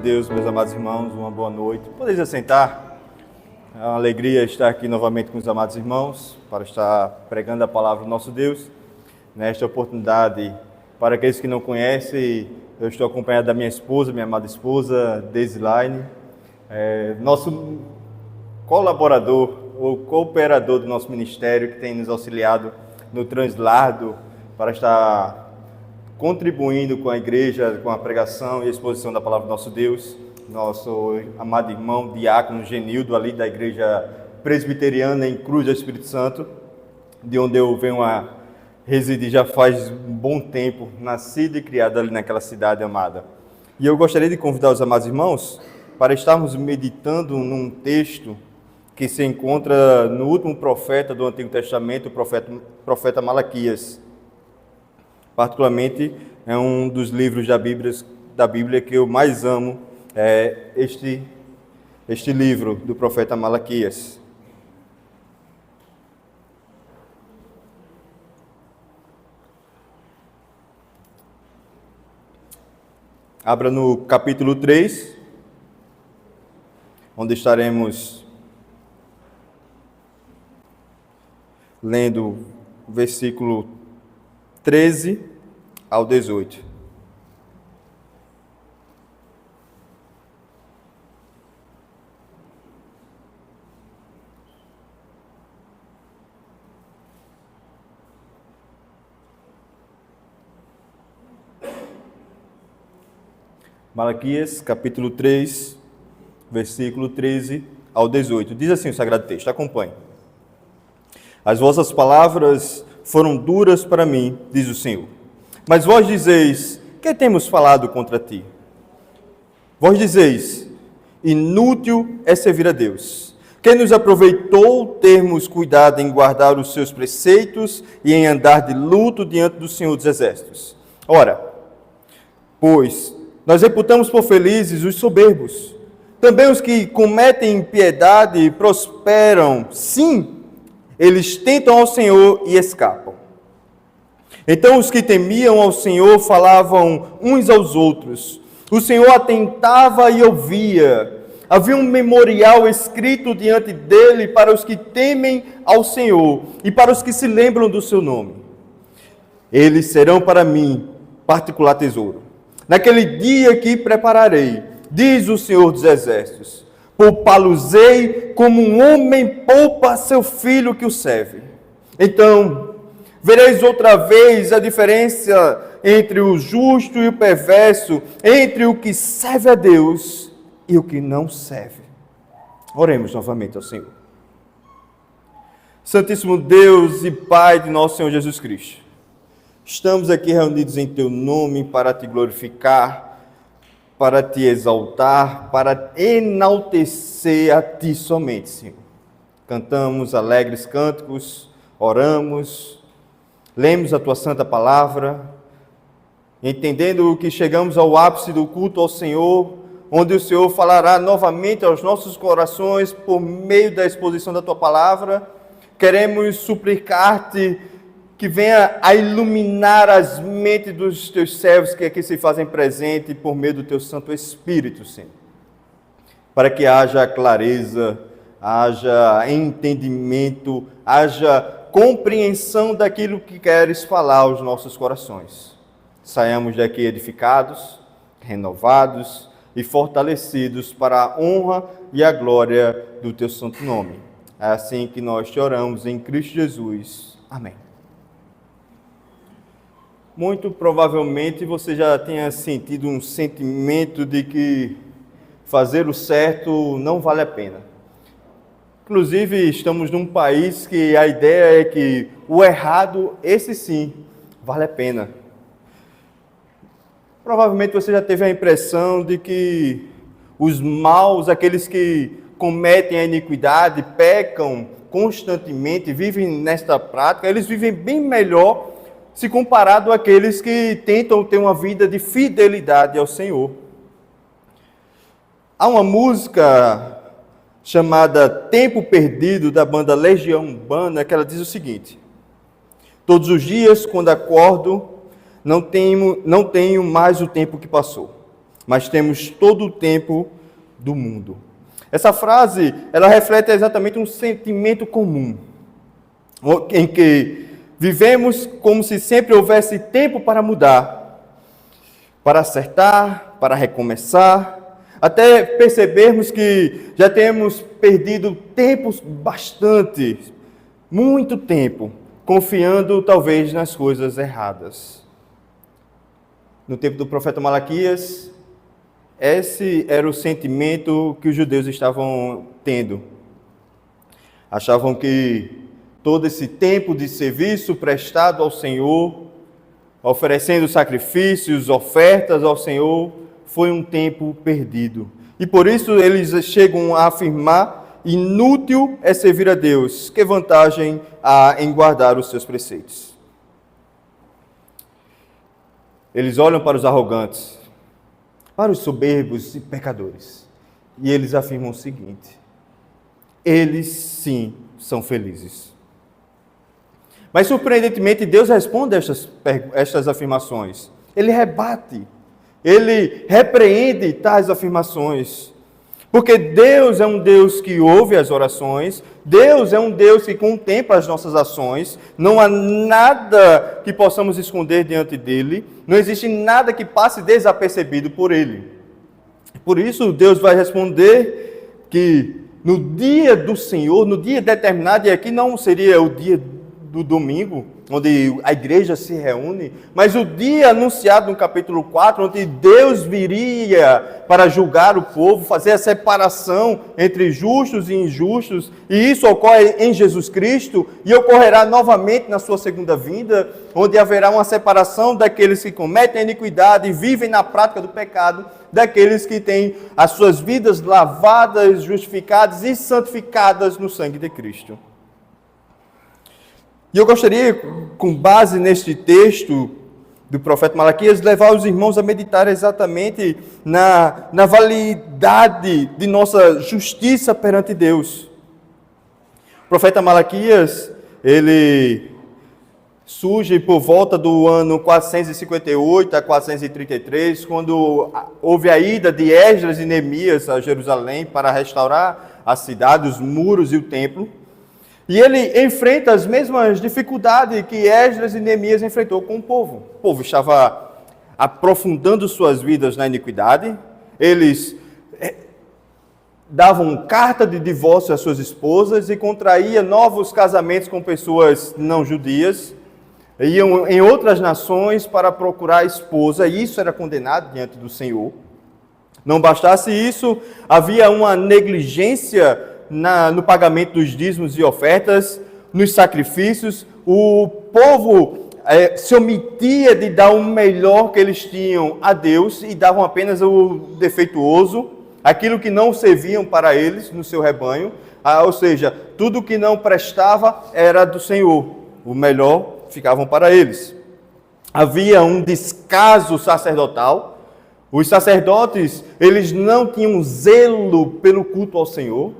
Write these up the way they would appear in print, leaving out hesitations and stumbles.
Deus, meus amados irmãos, uma boa noite. Podeis assentar? É uma alegria estar aqui novamente com os amados irmãos para estar pregando a palavra do nosso Deus. Nesta oportunidade, para aqueles que não conhecem, eu estou acompanhado da minha esposa, minha amada esposa, Desilaine, nosso colaborador ou cooperador do nosso ministério, que tem nos auxiliado no translado para estar contribuindo com a igreja, com a pregação e a exposição da palavra do nosso Deus, nosso amado irmão diácono Genildo, ali da igreja presbiteriana em Cruz do Espírito Santo, de onde eu venho a residir já faz um bom tempo, nascido e criado ali naquela cidade amada. E eu gostaria de convidar os amados irmãos para estarmos meditando num texto que se encontra no último profeta do Antigo Testamento, o profeta Malaquias. Particularmente, é um dos livros da Bíblia que eu mais amo, este livro do profeta Malaquias. Abra no capítulo 3, onde estaremos lendo o versículo 13 ao 18. Malaquias, capítulo 3, versículo 13 ao 18. Diz assim o Sagrado Texto, acompanhe. As vossas palavras foram duras para mim, diz o Senhor. Mas vós dizeis, que temos falado contra ti? Vós dizeis, inútil é servir a Deus. Que nos aproveitou termos cuidado em guardar os seus preceitos e em andar de luto diante do Senhor dos Exércitos. Ora, pois nós reputamos por felizes os soberbos. Também os que cometem impiedade prosperam. Sim, eles tentam ao Senhor e escapam. Então os que temiam ao Senhor falavam uns aos outros. O Senhor atentava e ouvia. Havia um memorial escrito diante dele para os que temem ao Senhor e para os que se lembram do seu nome. Eles serão para mim particular tesouro. Naquele dia que prepararei, diz o Senhor dos Exércitos, poupá-los-ei como um homem poupa seu filho que o serve. Então, vereis outra vez a diferença entre o justo e o perverso, entre o que serve a Deus e o que não serve. Oremos novamente ao Senhor. Santíssimo Deus e Pai de nosso Senhor Jesus Cristo, estamos aqui reunidos em Teu nome para Te glorificar, para Te exaltar, para enaltecer a Ti somente, Senhor. Cantamos alegres cânticos, oramos, lemos a Tua santa palavra, entendendo que chegamos ao ápice do culto ao Senhor, onde o Senhor falará novamente aos nossos corações por meio da exposição da Tua palavra. Queremos suplicar-te que venha a iluminar as mentes dos teus servos que aqui se fazem presente por meio do teu Santo Espírito, Senhor. Para que haja clareza, haja entendimento, haja compreensão daquilo que queres falar aos nossos corações. Saiamos daqui edificados, renovados e fortalecidos para a honra e a glória do teu santo nome. É assim que nós te oramos em Cristo Jesus. Amém. Muito provavelmente você já tenha sentido um sentimento de que fazer o certo não vale a pena. Inclusive, estamos num país que a ideia é que o errado, esse sim, vale a pena. Provavelmente você já teve a impressão de que os maus, aqueles que cometem a iniquidade, pecam constantemente, vivem nesta prática, eles vivem bem melhor se comparado àqueles que tentam ter uma vida de fidelidade ao Senhor. Há uma música chamada Tempo Perdido, da banda Legião Urbana, que ela diz o seguinte: todos os dias, quando acordo, não tenho mais o tempo que passou. mas temos todo o tempo do mundo. Essa frase, ela reflete exatamente um sentimento comum, em que vivemos como se sempre houvesse tempo para mudar, para acertar, para recomeçar, até percebermos que já temos perdido tempos bastante, muito tempo, confiando talvez nas coisas erradas. No tempo do profeta Malaquias, esse era o sentimento que os judeus estavam tendo. Achavam que todo esse tempo de serviço prestado ao Senhor, oferecendo sacrifícios, ofertas ao Senhor, foi um tempo perdido. E por isso eles chegam a afirmar: inútil é servir a Deus, que vantagem há em guardar os seus preceitos. Eles olham para os arrogantes, para os soberbos e pecadores, e eles afirmam o seguinte: eles sim são felizes. Mas surpreendentemente Deus responde a estas afirmações. Ele rebate, ele repreende tais afirmações. Porque Deus é um Deus que ouve as orações, Deus é um Deus que contempla as nossas ações, não há nada que possamos esconder diante dele, não existe nada que passe desapercebido por ele. Por isso Deus vai responder que no dia do Senhor, no dia determinado, e aqui não seria o dia do domingo, onde a igreja se reúne, mas o dia anunciado no capítulo 4, onde Deus viria para julgar o povo, fazer a separação entre justos e injustos, e isso ocorre em Jesus Cristo, e ocorrerá novamente na sua segunda vinda, onde haverá uma separação daqueles que cometem a iniquidade e vivem na prática do pecado, daqueles que têm as suas vidas lavadas, justificadas e santificadas no sangue de Cristo. E eu gostaria, com base neste texto do profeta Malaquias, levar os irmãos a meditar exatamente na validade de nossa justiça perante Deus. O profeta Malaquias, ele surge por volta do ano 458 a 433, quando houve a ida de Esdras e Neemias a Jerusalém para restaurar a cidade, os muros e o templo. E ele enfrenta as mesmas dificuldades que Esdras e Neemias enfrentou com o povo. O povo estava aprofundando suas vidas na iniquidade, eles davam carta de divórcio às suas esposas e contraíam novos casamentos com pessoas não judias, iam em outras nações para procurar esposa, e isso era condenado diante do Senhor. Não bastasse isso, havia uma negligência no pagamento dos dízimos e ofertas, nos sacrifícios. O povo se omitia de dar o melhor que eles tinham a Deus e davam apenas o defeituoso, aquilo que não serviam para eles no seu rebanho, ou seja, tudo que não prestava era do Senhor, o melhor ficavam para eles. Havia um descaso sacerdotal, os sacerdotes, eles não tinham zelo pelo culto ao Senhor.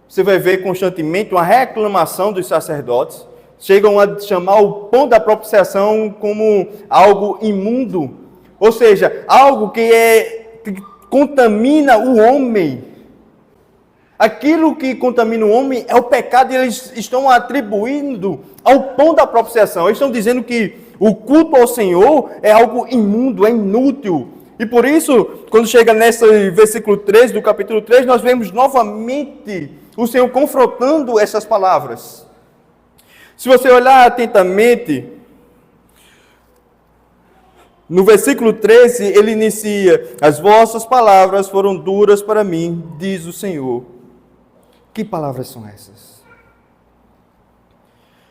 Você vai ver constantemente uma reclamação dos sacerdotes. Chegam a chamar o pão da propiciação como algo imundo. Ou seja, algo que contamina o homem. Aquilo que contamina o homem é o pecado, e eles estão atribuindo ao pão da propiciação. Eles estão dizendo que o culto ao Senhor é algo imundo, é inútil. E por isso, quando chega nesse versículo 13 do capítulo 3, nós vemos novamente o Senhor confrontando essas palavras. Se você olhar atentamente, no versículo 13, ele inicia: as vossas palavras foram duras para mim, diz o Senhor. Que palavras são essas?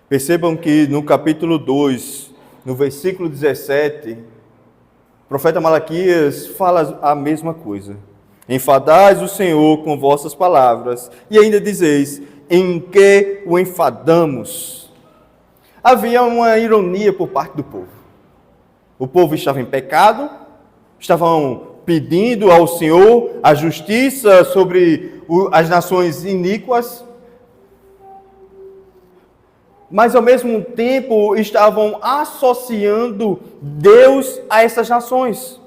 Percebam que no capítulo 2, no versículo 17, o profeta Malaquias fala a mesma coisa. Enfadais o Senhor com vossas palavras, e ainda dizeis: em que o enfadamos? Havia uma ironia por parte do povo. O povo estava em pecado, estavam pedindo ao Senhor a justiça sobre as nações iníquas, mas ao mesmo tempo estavam associando Deus a essas nações.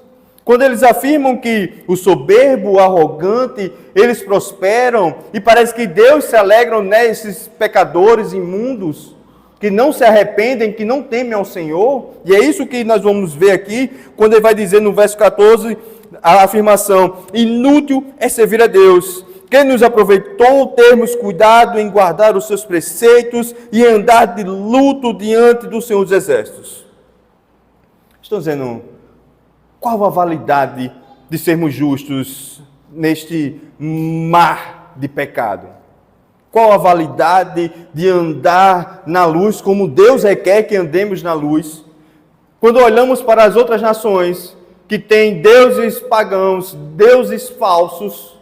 Quando eles afirmam que o soberbo, o arrogante, eles prosperam, e parece que Deus se alegra nesses pecadores imundos, que não se arrependem, que não temem ao Senhor, e é isso que nós vamos ver aqui, quando ele vai dizer no verso 14, a afirmação: inútil é servir a Deus, que nos aproveitou termos cuidado em guardar os seus preceitos e andar de luto diante do Senhor dos Exércitos. Estou dizendo, qual a validade de sermos justos neste mar de pecado? Qual a validade de andar na luz como Deus requer que andemos na luz? Quando olhamos para as outras nações que têm deuses pagãos, deuses falsos,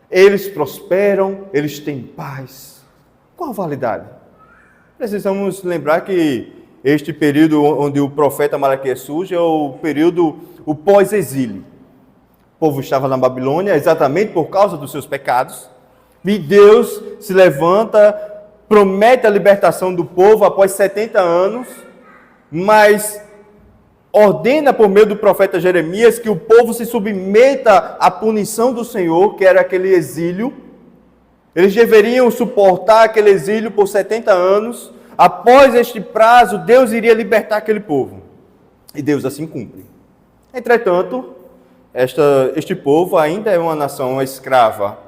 eles prosperam, eles têm paz. Qual a validade? Precisamos lembrar que este período onde o profeta Malaquias surge é o período, o pós-exílio. O povo estava na Babilônia exatamente por causa dos seus pecados. E Deus se levanta, promete a libertação do povo após 70 anos, mas ordena por meio do profeta Jeremias que o povo se submeta à punição do Senhor, que era aquele exílio. Eles deveriam suportar aquele exílio por 70 anos. Após este prazo, Deus iria libertar aquele povo. E Deus assim cumpre. Entretanto, este povo ainda é uma nação escrava,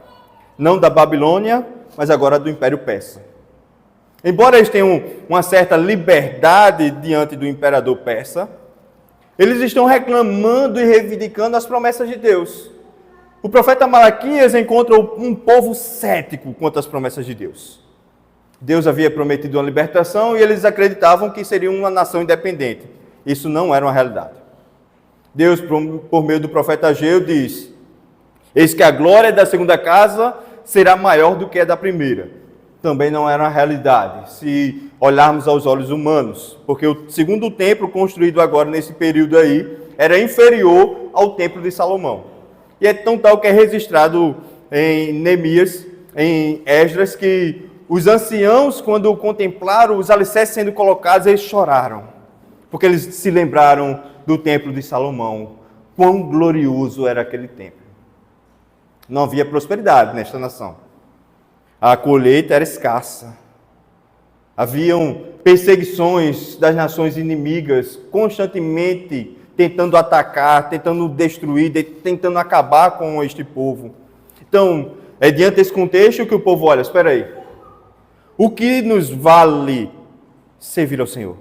não da Babilônia, mas agora do Império Persa. Embora eles tenham uma certa liberdade diante do imperador persa, eles estão reclamando e reivindicando as promessas de Deus. O profeta Malaquias encontra um povo cético quanto às promessas de Deus. Deus havia prometido uma libertação e eles acreditavam que seria uma nação independente. Isso não era uma realidade. Deus, por meio do profeta Ageu, diz: eis que a glória da segunda casa será maior do que a da primeira. Também não era uma realidade, se olharmos aos olhos humanos, porque o segundo templo construído agora nesse período aí era inferior ao templo de Salomão. E é tão tal que é registrado em Neemias, em Esdras, que os anciãos, quando contemplaram os alicerces sendo colocados, eles choraram, porque eles se lembraram do templo de Salomão, quão glorioso era aquele templo. Não havia prosperidade nesta nação. A colheita era escassa. Haviam perseguições das nações inimigas, constantemente tentando atacar, tentando destruir, tentando acabar com este povo. Então, é diante desse contexto que o povo olha: espera aí, o que nos vale servir ao Senhor?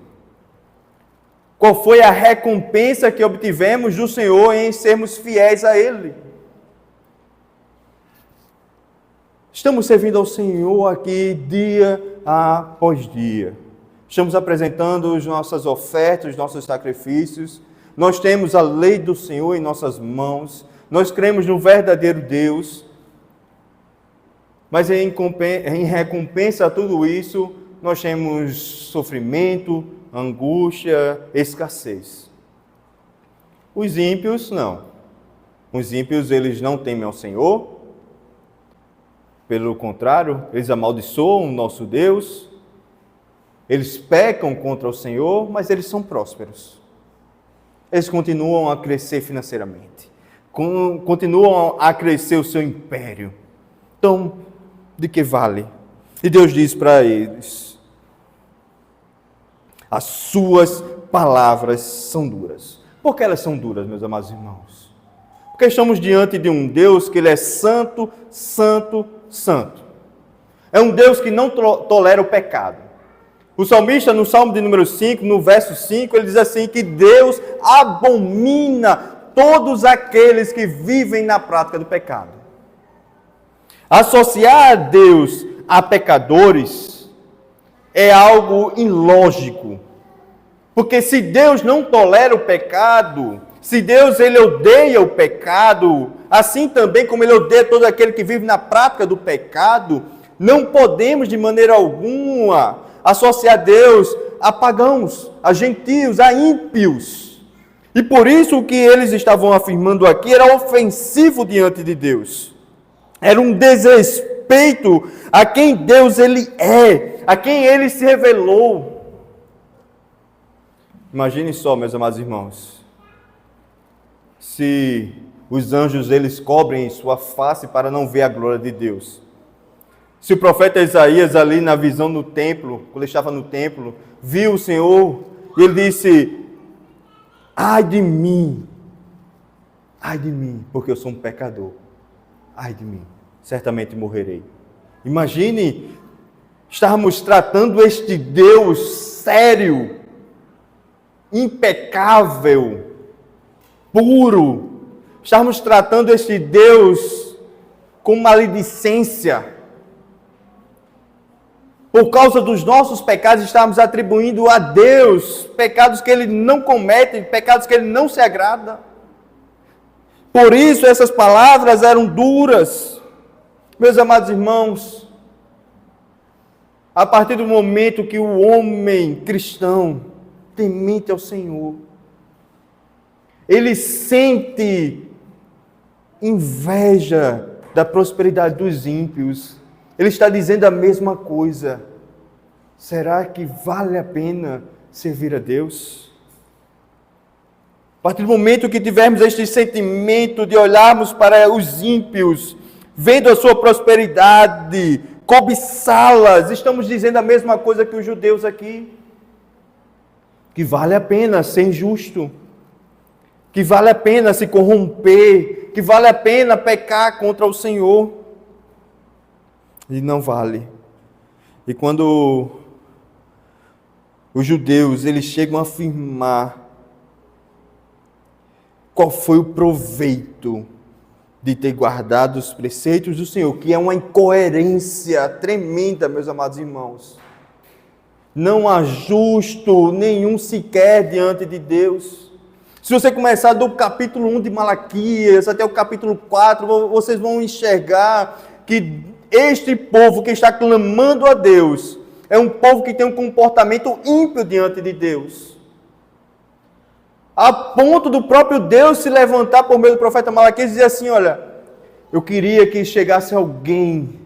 Qual foi a recompensa que obtivemos do Senhor em sermos fiéis a Ele? Estamos servindo ao Senhor aqui dia após dia. Estamos apresentando as nossas ofertas, os nossos sacrifícios. Nós temos a lei do Senhor em nossas mãos. Nós cremos no verdadeiro Deus. Mas em recompensa a tudo isso, nós temos sofrimento, angústia, escassez. Os ímpios, não. Os ímpios, eles não temem ao Senhor. Pelo contrário, eles amaldiçoam o nosso Deus. Eles pecam contra o Senhor, mas eles são prósperos. Eles continuam a crescer financeiramente. Continuam a crescer o seu império. Então, de que vale? E Deus diz para eles: as suas palavras são duras. Por que elas são duras, meus amados irmãos? Porque estamos diante de um Deus que Ele é santo, santo, santo. É um Deus que não tolera o pecado. O salmista, no Salmo de número 5, no verso 5, ele diz assim, que Deus abomina todos aqueles que vivem na prática do pecado. Associar a Deus a pecadores é algo ilógico. Porque se Deus não tolera o pecado, se Deus ele odeia o pecado, assim também como Ele odeia todo aquele que vive na prática do pecado, não podemos de maneira alguma associar Deus a pagãos, a gentios, a ímpios. E por isso o que eles estavam afirmando aqui era ofensivo diante de Deus. Era um desrespeito a quem Deus ele é, a quem Ele se revelou. Imagine só, meus amados irmãos, se os anjos eles cobrem sua face para não ver a glória de Deus. Se o profeta Isaías ali na visão no templo, quando ele estava no templo, viu o Senhor e ele disse: ai de mim, porque eu sou um pecador, ai de mim, certamente morrerei. Imagine estarmos tratando este Deus sério, impecável, puro, estarmos tratando este Deus com maledicência. Por causa dos nossos pecados, estamos atribuindo a Deus pecados que Ele não comete, pecados que Ele não se agrada. Por isso essas palavras eram duras. Meus amados irmãos, a partir do momento que o homem cristão, temente ao Senhor, ele sente inveja da prosperidade dos ímpios, ele está dizendo a mesma coisa. Será que vale a pena servir a Deus? A partir do momento que tivermos este sentimento de olharmos para os ímpios, vendo a sua prosperidade, cobiçá-las, estamos dizendo a mesma coisa que os judeus aqui. Que vale a pena ser injusto, que vale a pena se corromper, que vale a pena pecar contra o Senhor. E não vale. E quando os judeus eles chegam a afirmar qual foi o proveito de ter guardado os preceitos do Senhor, que é uma incoerência tremenda, meus amados irmãos. Não há justo nenhum sequer diante de Deus. Se você começar do capítulo 1 de Malaquias até o capítulo 4, vocês vão enxergar que este povo que está clamando a Deus é um povo que tem um comportamento ímpio diante de Deus. A ponto do próprio Deus se levantar por meio do profeta Malaquias e dizer assim: olha, eu queria que chegasse alguém,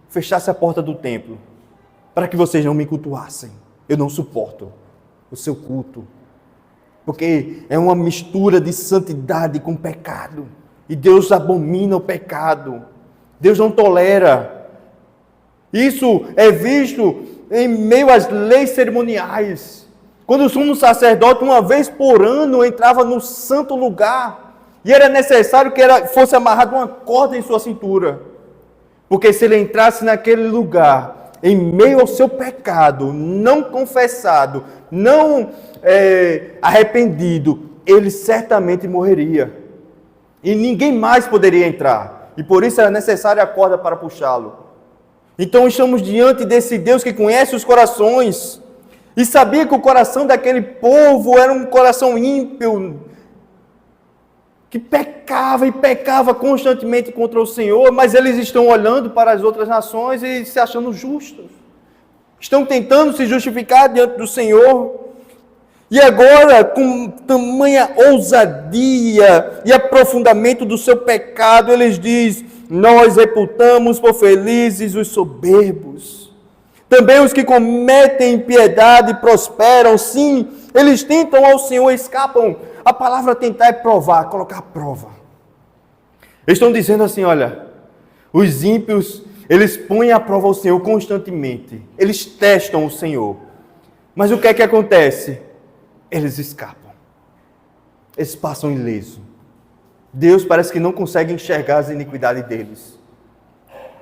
fechasse a porta do templo, para que vocês não me cultuassem. Eu não suporto o seu culto, porque é uma mistura de santidade com pecado, e Deus abomina o pecado, Deus não tolera. Isso é visto em meio às leis cerimoniais. Quando o sumo sacerdote, uma vez por ano, entrava no santo lugar, e era necessário que fosse amarrado uma corda em sua cintura, porque se ele entrasse naquele lugar, em meio ao seu pecado, não confessado, não arrependido, ele certamente morreria. E ninguém mais poderia entrar. E por isso era necessária a corda para puxá-lo. Então estamos diante desse Deus que conhece os corações. E sabia que o coração daquele povo era um coração ímpio, que pecava e pecava constantemente contra o Senhor, mas eles estão olhando para as outras nações e se achando justos. Estão tentando se justificar diante do Senhor. E agora, com tamanha ousadia e aprofundamento do seu pecado, eles dizem: nós reputamos por felizes os soberbos. Também os que cometem impiedade prosperam. Sim, eles tentam ao Senhor e escapam. A palavra tentar é provar, colocar à prova. Eles estão dizendo assim: olha, os ímpios, eles põem à prova o Senhor constantemente. Eles testam o Senhor. Mas o que é que acontece? Eles escapam. Eles passam ileso. Deus parece que não consegue enxergar as iniquidades deles.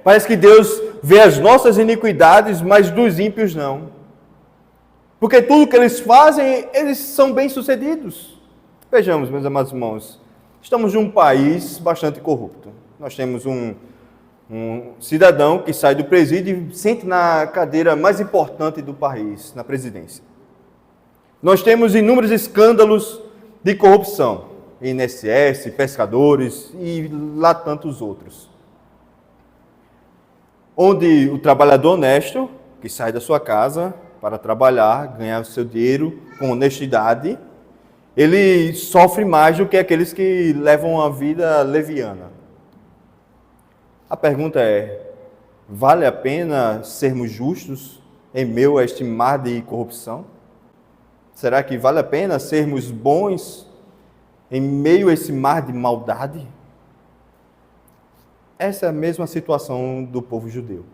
Parece que Deus vê as nossas iniquidades, mas dos ímpios não. Porque tudo que eles fazem, eles são bem-sucedidos. Vejamos, meus amados irmãos, estamos num país bastante corrupto. Nós temos um cidadão que sai do presídio e sente na cadeira mais importante do país, na presidência. Nós temos inúmeros escândalos de corrupção, INSS, pescadores e lá tantos outros. Onde o trabalhador honesto, que sai da sua casa para trabalhar, ganhar o seu dinheiro com honestidade, ele sofre mais do que aqueles que levam uma vida leviana. A pergunta é: vale a pena sermos justos em meio a este mar de corrupção? Será que vale a pena sermos bons em meio a esse mar de maldade? Essa é a mesma situação do povo judeu.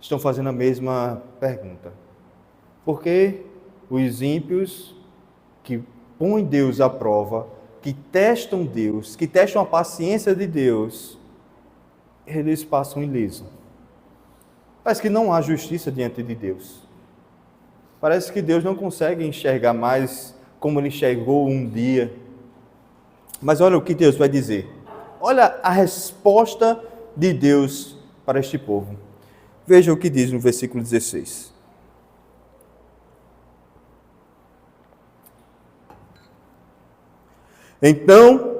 Estão fazendo a mesma pergunta. Por que os ímpios que põem Deus à prova, que testam Deus, que testam a paciência de Deus, eles passam ileso? Parece que não há justiça diante de Deus. Parece que Deus não consegue enxergar mais como ele enxergou um dia. Mas olha o que Deus vai dizer. Olha a resposta de Deus para este povo. Veja o que diz no versículo 16. Então,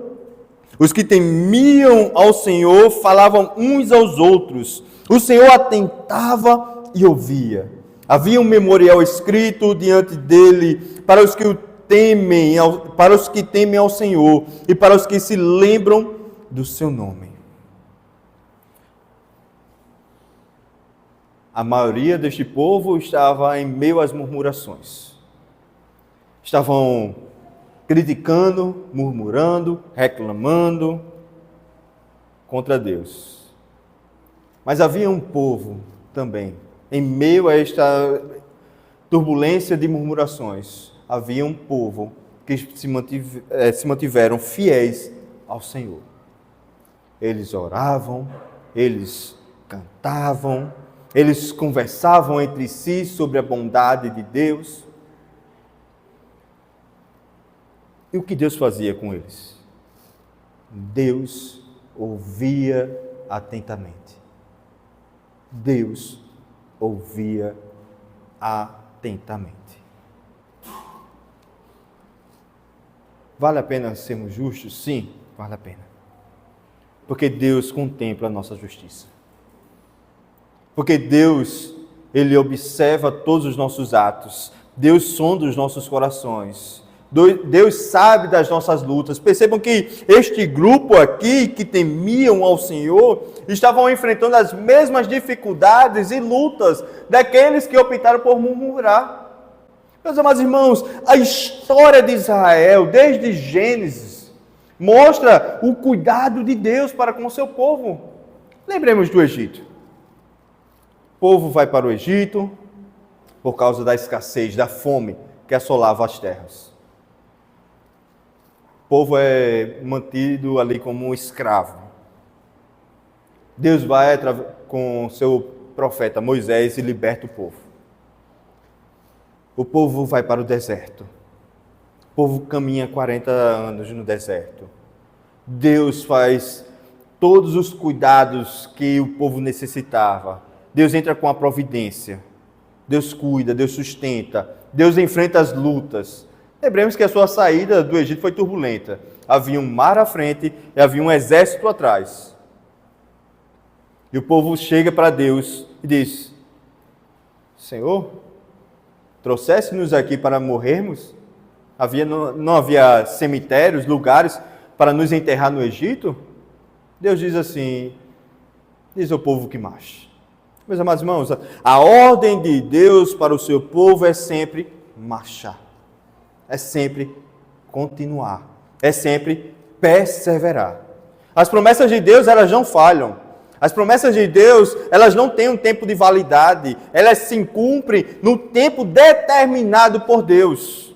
os que temiam ao Senhor falavam uns aos outros. O Senhor atentava e ouvia. Havia um memorial escrito diante dele para os que temem ao Senhor e para os que se lembram do seu nome. A maioria deste povo estava em meio às murmurações. Estavam criticando, murmurando, reclamando contra Deus. Mas havia um povo também, em meio a esta turbulência de murmurações, havia um povo que se mantiveram fiéis ao Senhor. Eles oravam, eles cantavam, eles conversavam entre si sobre a bondade de Deus. E o que Deus fazia com eles? Deus ouvia atentamente. Deus ouvia atentamente. Vale a pena sermos justos? Sim, vale a pena. Porque Deus contempla a nossa justiça. Porque Deus, Ele observa todos os nossos atos. Deus sonda os nossos corações. Deus sabe das nossas lutas. Percebam que este grupo aqui, que temiam ao Senhor, estavam enfrentando as mesmas dificuldades e lutas daqueles que optaram por murmurar. Meus amados irmãos, a história de Israel, desde Gênesis, mostra o cuidado de Deus para com o seu povo. Lembremos do Egito. O povo vai para o Egito por causa da escassez, da fome que assolava as terras. O povo é mantido ali como um escravo. Deus vai com seu profeta Moisés e liberta o povo. O povo vai para o deserto. O povo caminha 40 anos no deserto. Deus faz todos os cuidados que o povo necessitava. Deus entra com a providência. Deus cuida, Deus sustenta. Deus enfrenta as lutas. Lembremos que a sua saída do Egito foi turbulenta. Havia um mar à frente e havia um exército atrás. E o povo chega para Deus e diz: Senhor, trouxeste-nos aqui para morrermos? Não havia cemitérios, lugares para nos enterrar no Egito? Deus diz assim: diz ao povo que marche. Meus amados irmãos, a ordem de Deus para o seu povo é sempre marchar. É sempre continuar, é sempre perseverar. As promessas de Deus, elas não falham. As promessas de Deus, elas não têm um tempo de validade. Elas se cumprem no tempo determinado por Deus.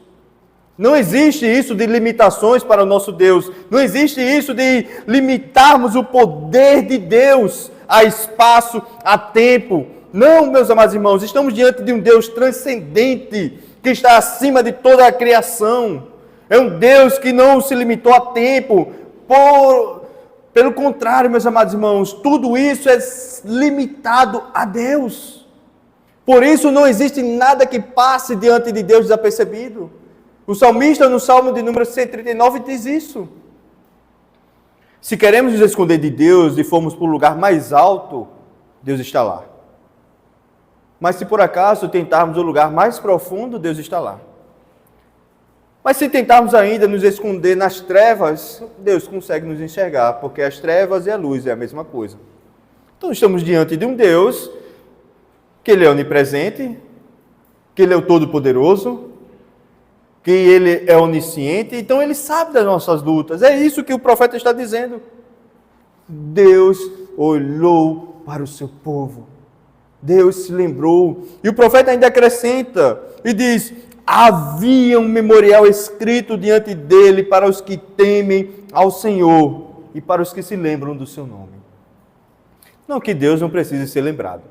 Não existe isso de limitações para o nosso Deus. Não existe isso de limitarmos o poder de Deus a espaço, a tempo. Não, meus amados irmãos, estamos diante de um Deus transcendente, que está acima de toda a criação. É um Deus que não se limitou a tempo. Pelo contrário, meus amados irmãos, tudo isso é limitado a Deus. Por isso não existe nada que passe diante de Deus desapercebido. O salmista, no Salmo de número 139, diz isso. Se queremos nos esconder de Deus e formos para o lugar mais alto, Deus está lá. Mas se por acaso tentarmos o lugar mais profundo, Deus está lá. Mas se tentarmos ainda nos esconder nas trevas, Deus consegue nos enxergar, porque as trevas e a luz é a mesma coisa. Então estamos diante de um Deus, que Ele é onipresente, que Ele é o Todo-Poderoso, que Ele é onisciente, então Ele sabe das nossas lutas. É isso que o profeta está dizendo. Deus olhou para o seu povo. Deus se lembrou. E o profeta ainda acrescenta e diz: havia um memorial escrito diante dele para os que temem ao Senhor e para os que se lembram do seu nome. Não que Deus não precise ser lembrado,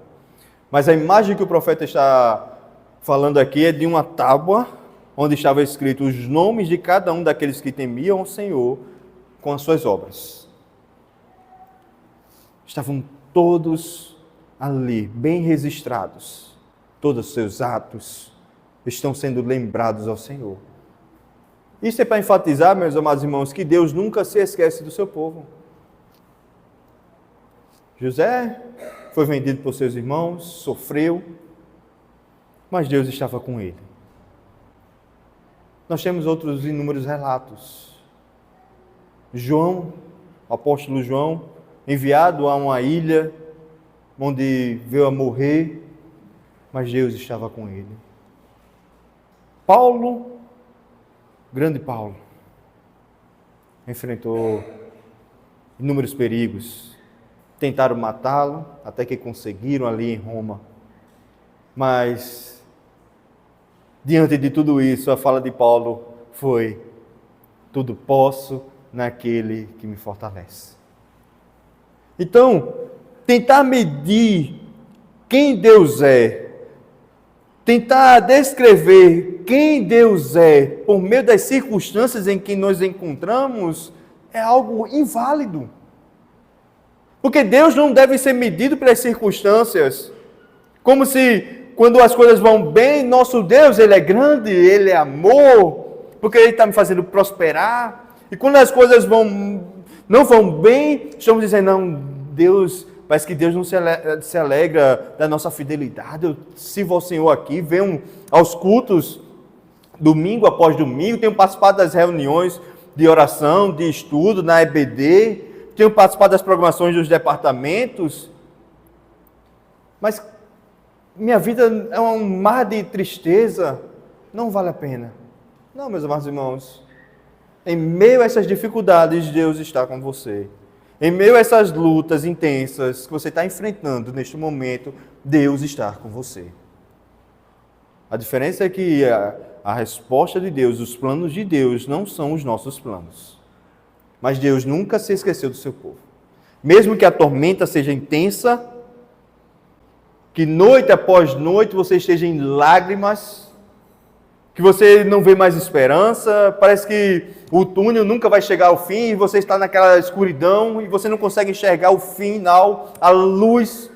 mas a imagem que o profeta está falando aqui é de uma tábua onde estava escrito os nomes de cada um daqueles que temiam o Senhor com as suas obras. Estavam todos ali, bem registrados. Todos os seus atos estão sendo lembrados ao Senhor. Isso é para enfatizar, meus amados irmãos, que Deus nunca se esquece do seu povo. José foi vendido por seus irmãos, sofreu, mas Deus estava com ele. Nós temos outros inúmeros relatos. João, o apóstolo João, enviado a uma ilha onde veio a morrer, mas Deus estava com ele. Paulo, grande Paulo, enfrentou inúmeros perigos. Tentaram matá-lo, até que conseguiram ali em Roma. Mas, diante de tudo isso, a fala de Paulo foi: tudo posso naquele que me fortalece. Então, tentar medir quem Deus é, tentar descrever quem Deus é por meio das circunstâncias em que nos encontramos é algo inválido. Porque Deus não deve ser medido pelas circunstâncias, como se quando as coisas vão bem, nosso Deus, Ele é grande, Ele é amor, porque Ele está me fazendo prosperar. E quando as coisas não vão bem, estamos dizendo: não, Deus, parece que Deus não se alegra da nossa fidelidade. Eu sirvo ao Senhor aqui, venho aos cultos, domingo após domingo, tenho participado das reuniões de oração, de estudo na EBD, tenho participado das programações dos departamentos, mas minha vida é um mar de tristeza, não vale a pena. Não, meus amados irmãos, em meio a essas dificuldades, Deus está com você. Em meio a essas lutas intensas que você está enfrentando neste momento, Deus está com você. A diferença é que a resposta de Deus, os planos de Deus não são os nossos planos. Mas Deus nunca se esqueceu do seu povo. Mesmo que a tormenta seja intensa, que noite após noite você esteja em lágrimas, que você não vê mais esperança, parece que o túnel nunca vai chegar ao fim e você está naquela escuridão e você não consegue enxergar o final, a luz.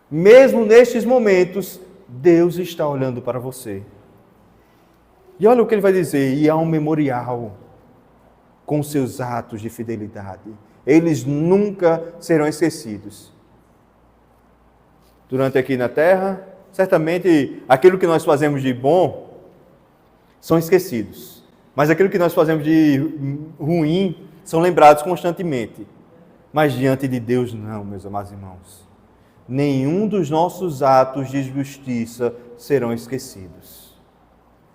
Mesmo nestes momentos, Deus está olhando para você. E olha o que Ele vai dizer: e há um memorial com seus atos de fidelidade. Eles nunca serão esquecidos. Durante aqui na terra, certamente aquilo que nós fazemos de bom são esquecidos. Mas aquilo que nós fazemos de ruim são lembrados constantemente. Mas diante de Deus não, meus amados irmãos. Nenhum dos nossos atos de justiça serão esquecidos.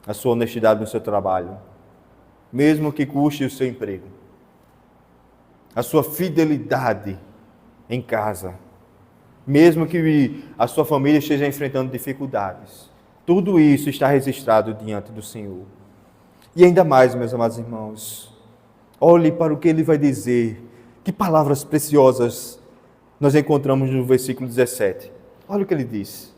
A sua honestidade no seu trabalho, mesmo que custe o seu emprego. A sua fidelidade em casa, mesmo que a sua família esteja enfrentando dificuldades. Tudo isso está registrado diante do Senhor. E ainda mais, meus amados irmãos, olhe para o que Ele vai dizer. Que palavras preciosas nós encontramos no versículo 17. Olha o que Ele diz.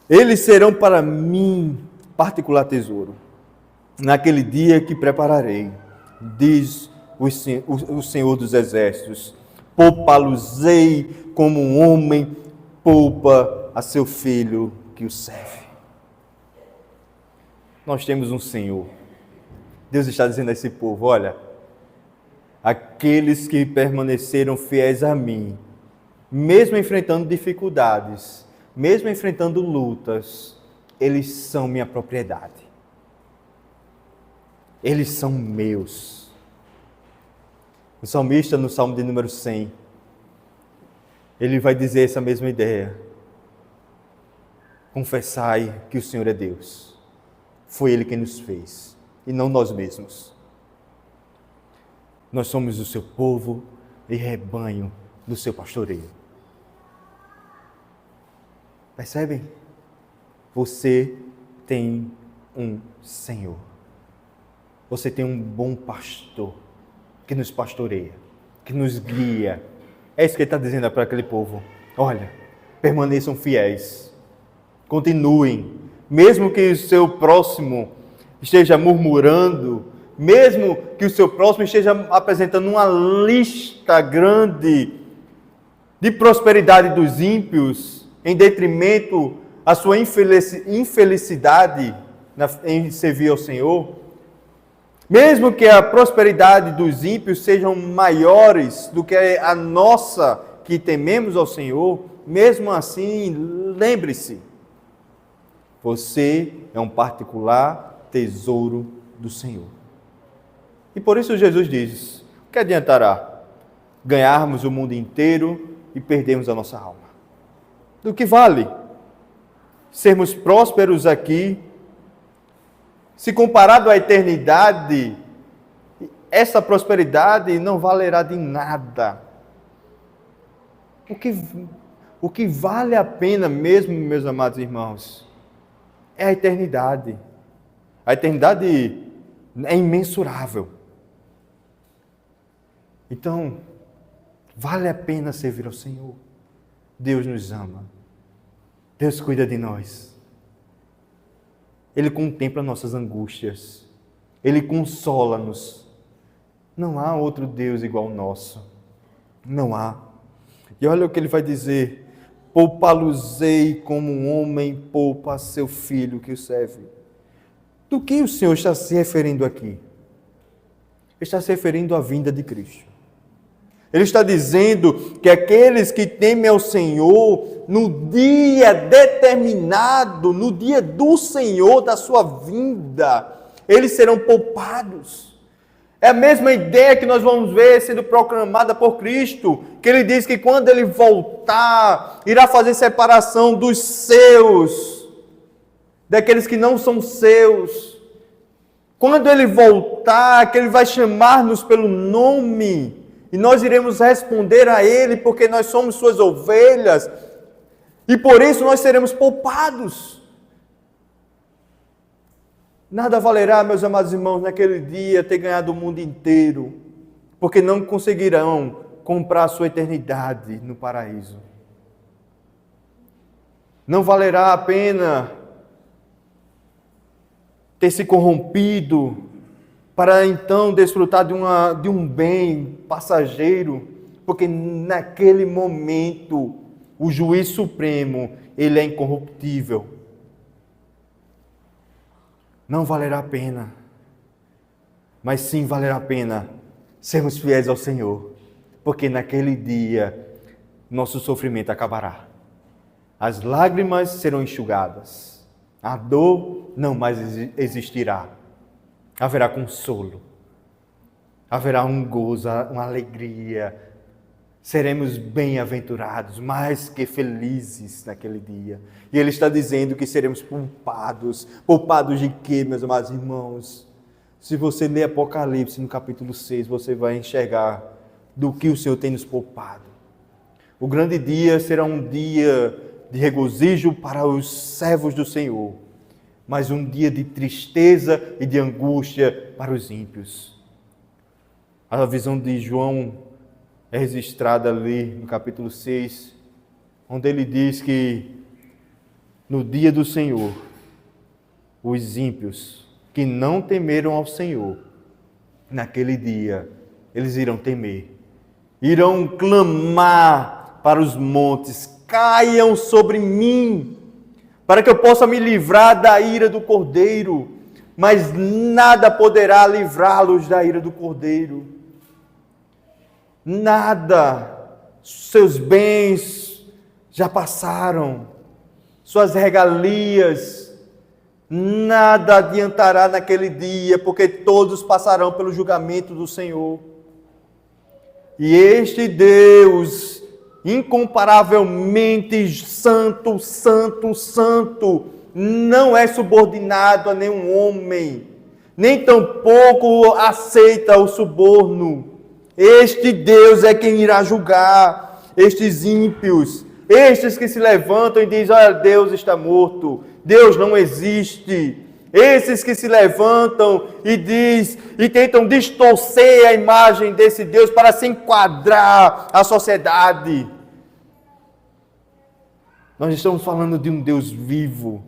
Eles serão para mim particular tesouro, naquele dia que prepararei, diz o Senhor dos Exércitos. Poupá-los-ei como um homem poupa a seu filho que o serve. Nós temos um Senhor. Deus está dizendo a esse povo: olha, aqueles que permaneceram fiéis a mim, mesmo enfrentando dificuldades, mesmo enfrentando lutas, eles são minha propriedade. Eles são meus. O salmista, no Salmo de número 100, ele vai dizer essa mesma ideia. confessai que o Senhor é Deus. Foi Ele quem nos fez, e não nós mesmos. Nós somos o seu povo e rebanho do seu pastoreio. Percebem? Você tem um Senhor. Você tem um bom pastor que nos pastoreia, que nos guia. É isso que ele está dizendo para aquele povo. Olha, permaneçam fiéis. Continuem. Mesmo que o seu próximo esteja murmurando, mesmo que o seu próximo esteja apresentando uma lista grande de prosperidade dos ímpios, em detrimento à sua infelicidade em servir ao Senhor, mesmo que a prosperidade dos ímpios sejam maiores do que a nossa, que tememos ao Senhor, mesmo assim, lembre-se, você é um particular tesouro do Senhor. E por isso Jesus diz, o que adiantará ganharmos o mundo inteiro e perdermos a nossa alma? Do que vale sermos prósperos aqui, se comparado à eternidade, essa prosperidade não valerá de nada. O que vale a pena mesmo, meus amados irmãos, é a eternidade. A eternidade é imensurável. Então, vale a pena servir ao Senhor. Deus nos ama. Deus cuida de nós. Ele contempla nossas angústias. Ele consola-nos. Não há outro Deus igual ao nosso. Não há. E olha o que ele vai dizer. Poupá-los-ei como um homem poupa seu filho que o serve. Do que o Senhor está se referindo aqui? Está se referindo à vinda de Cristo. Ele está dizendo que aqueles que temem ao Senhor, no dia determinado, no dia do Senhor, da sua vinda, eles serão poupados. É a mesma ideia que nós vamos ver sendo proclamada por Cristo, que ele diz que quando ele voltar, irá fazer separação dos seus, daqueles que não são seus. Quando ele voltar, que ele vai chamar-nos pelo nome, e nós iremos responder a Ele, porque nós somos suas ovelhas, e por isso nós seremos poupados. Nada valerá, meus amados irmãos, naquele dia ter ganhado o mundo inteiro, porque não conseguirão comprar a sua eternidade no paraíso. Não valerá a pena ter se corrompido, para então desfrutar de um bem passageiro, porque naquele momento o juiz supremo, ele é incorruptível. Não valerá a pena, mas sim valerá a pena sermos fiéis ao Senhor, porque naquele dia nosso sofrimento acabará. As lágrimas serão enxugadas, a dor não mais existirá. Haverá consolo, haverá um gozo, uma alegria, seremos bem-aventurados, mais que felizes naquele dia. E ele está dizendo que seremos poupados. Poupados de quê, meus amados irmãos? Se você ler Apocalipse no capítulo 6, você vai enxergar do que o Senhor tem nos poupado. O grande dia será um dia de regozijo para os servos do Senhor, mas um dia de tristeza e de angústia para os ímpios. A visão de João é registrada ali no capítulo 6, onde ele diz que no dia do Senhor, os ímpios que não temeram ao Senhor, naquele dia, eles irão temer, irão clamar para os montes, caiam sobre mim, para que eu possa me livrar da ira do Cordeiro, mas nada poderá livrá-los da ira do Cordeiro. Nada. Seus bens já passaram, suas regalias, nada adiantará naquele dia, porque todos passarão pelo julgamento do Senhor. E este Deus incomparavelmente santo, santo, santo, não é subordinado a nenhum homem, nem tampouco aceita o suborno. Este Deus é quem irá julgar estes ímpios, estes que se levantam e dizem: olha, Deus está morto, Deus não existe. Esses que se levantam e tentam distorcer a imagem desse Deus para se enquadrar à sociedade. Nós estamos falando de um Deus vivo,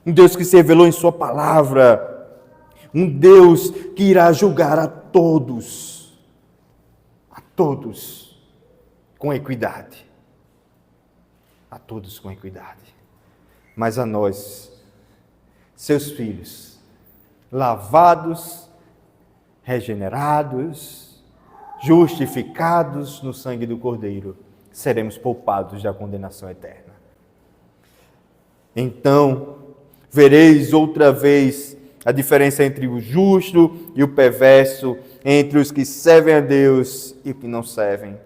um Deus que se revelou em sua palavra, um Deus que irá julgar a todos com equidade. A todos com equidade. Mas a nós, seus filhos, lavados, regenerados, justificados no sangue do Cordeiro, seremos poupados da condenação eterna. Então, vereis outra vez a diferença entre o justo e o perverso, entre os que servem a Deus e os que não servem.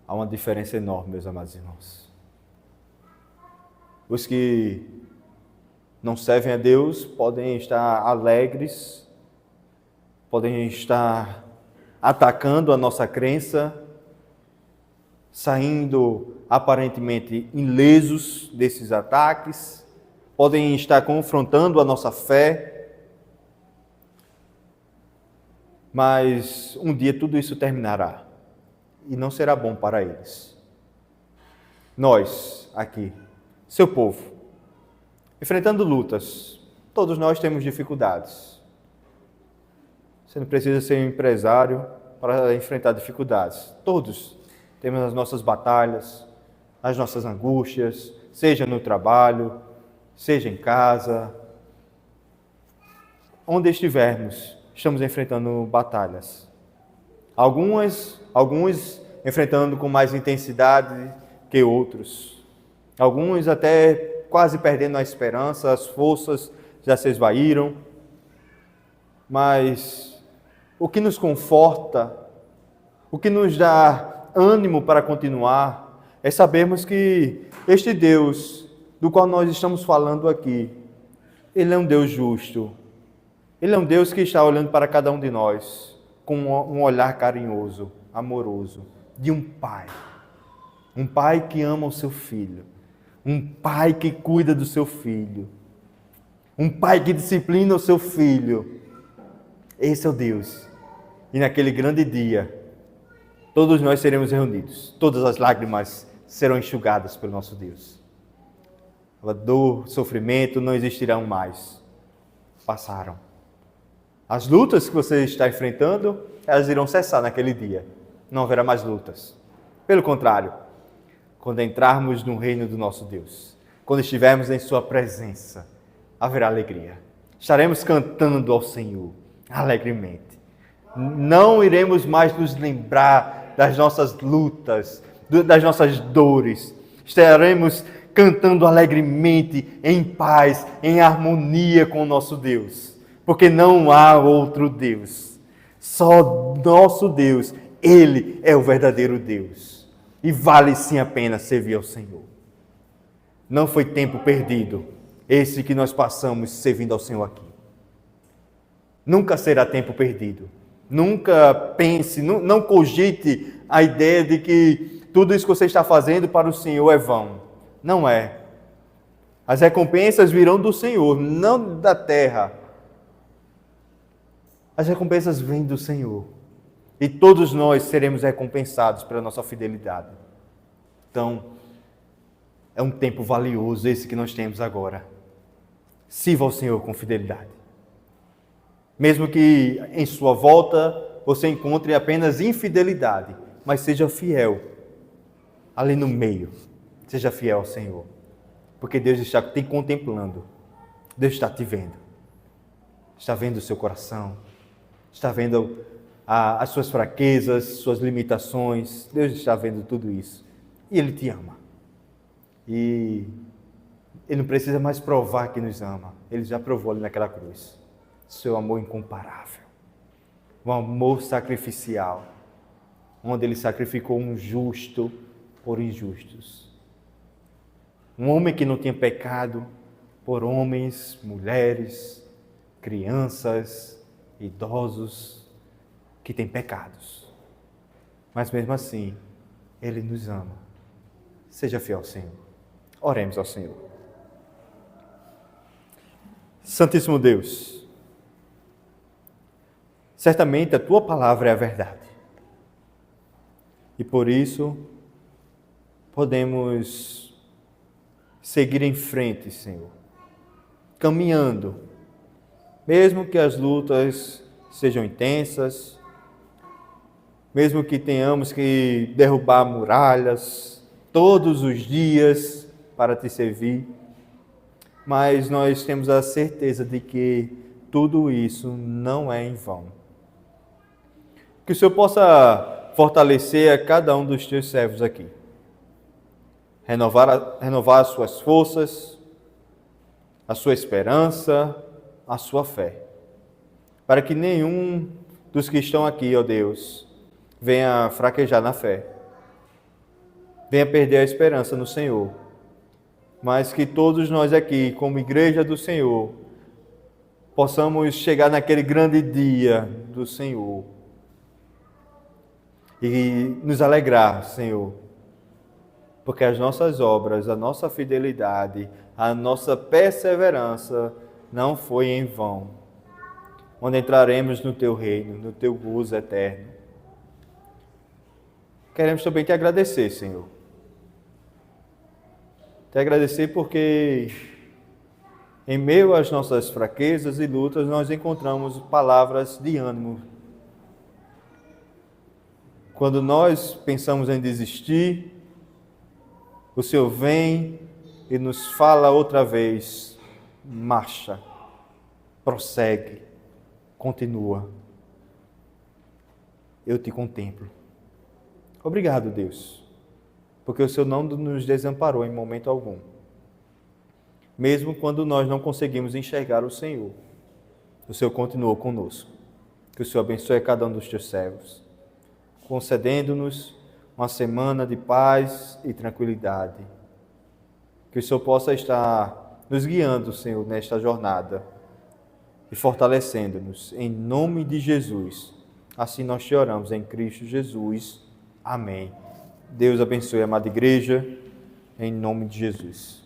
Há uma diferença enorme, meus amados irmãos. Os que não servem a Deus podem estar alegres, podem estar atacando a nossa crença, saindo aparentemente ilesos desses ataques, podem estar confrontando a nossa fé, mas um dia tudo isso terminará e não será bom para eles. Nós, aqui, seu povo, enfrentando lutas, todos nós temos dificuldades. Você não precisa ser um empresário para enfrentar dificuldades. Todos temos as nossas batalhas, as nossas angústias, seja no trabalho, seja em casa. Onde estivermos, estamos enfrentando batalhas. Alguns enfrentando com mais intensidade que outros. Alguns até quase perdendo a esperança, as forças já se esvaíram. Mas o que nos conforta, o que nos dá ânimo para continuar, é sabermos que este Deus, do qual nós estamos falando aqui, Ele é um Deus justo. Ele é um Deus que está olhando para cada um de nós com um olhar carinhoso, amoroso, de um pai. Um pai que ama o seu filho. Um pai que cuida do seu filho. Um pai que disciplina o seu filho. Esse é o Deus. E naquele grande dia, todos nós seremos reunidos. Todas as lágrimas serão enxugadas pelo nosso Deus. A dor, sofrimento não existirão mais. Passaram. As lutas que você está enfrentando, elas irão cessar naquele dia. Não haverá mais lutas. Pelo contrário, quando entrarmos no reino do nosso Deus, quando estivermos em sua presença, haverá alegria. Estaremos cantando ao Senhor alegremente. Não iremos mais nos lembrar das nossas lutas, das nossas dores. Estaremos cantando alegremente, em paz, em harmonia com o nosso Deus. Porque não há outro Deus. Só nosso Deus, Ele é o verdadeiro Deus. E vale sim a pena servir ao Senhor. Não foi tempo perdido, esse que nós passamos servindo ao Senhor aqui. Nunca será tempo perdido. Nunca pense, não cogite a ideia de que tudo isso que você está fazendo para o Senhor é vão. Não é. As recompensas virão do Senhor, não da terra. As recompensas vêm do Senhor. E todos nós seremos recompensados pela nossa fidelidade. Então, é um tempo valioso esse que nós temos agora. Sirva ao Senhor com fidelidade. Mesmo que em sua volta você encontre apenas infidelidade, mas seja fiel ali no meio. Seja fiel ao Senhor. Porque Deus está te contemplando. Deus está te vendo. Está vendo o seu coração. Está vendo as suas fraquezas, suas limitações. Deus está vendo tudo isso. E Ele te ama. E Ele não precisa mais provar que nos ama. Ele já provou ali naquela cruz. Seu amor incomparável. um amor sacrificial, onde ele sacrificou um justo por injustos. Um homem que não tinha pecado por homens, mulheres, crianças, idosos que têm pecados. Mas mesmo assim, ele nos ama. Seja fiel ao Senhor. Oremos ao Senhor. Santíssimo Deus, certamente a Tua palavra é a verdade. E por isso, podemos seguir em frente, Senhor, caminhando, mesmo que as lutas sejam intensas, mesmo que tenhamos que derrubar muralhas todos os dias para Te servir, mas nós temos a certeza de que tudo isso não é em vão. Que o Senhor possa fortalecer a cada um dos Teus servos aqui. Renovar as suas forças, a sua esperança, a sua fé. Para que nenhum dos que estão aqui, ó Deus, venha fraquejar na fé. Venha perder a esperança no Senhor. Mas que todos nós aqui, como igreja do Senhor, possamos chegar naquele grande dia do Senhor e nos alegrar, Senhor, porque as nossas obras, a nossa fidelidade, a nossa perseverança não foi em vão, onde entraremos no Teu reino, no Teu gozo eterno. Queremos também Te agradecer, Senhor. Te agradecer porque, em meio às nossas fraquezas e lutas, nós encontramos palavras de ânimo. Quando nós pensamos em desistir, o Senhor vem e nos fala outra vez: marcha, prossegue, continua. Eu te contemplo. Obrigado, Deus, porque o Senhor não nos desamparou em momento algum. Mesmo quando nós não conseguimos enxergar o Senhor, o Senhor continuou conosco. Que o Senhor abençoe cada um dos Teus servos, concedendo-nos uma semana de paz e tranquilidade. Que o Senhor possa estar nos guiando, Senhor, nesta jornada e fortalecendo-nos. Em nome de Jesus. Assim nós te oramos em Cristo Jesus. Amém. Deus abençoe a amada igreja, em nome de Jesus.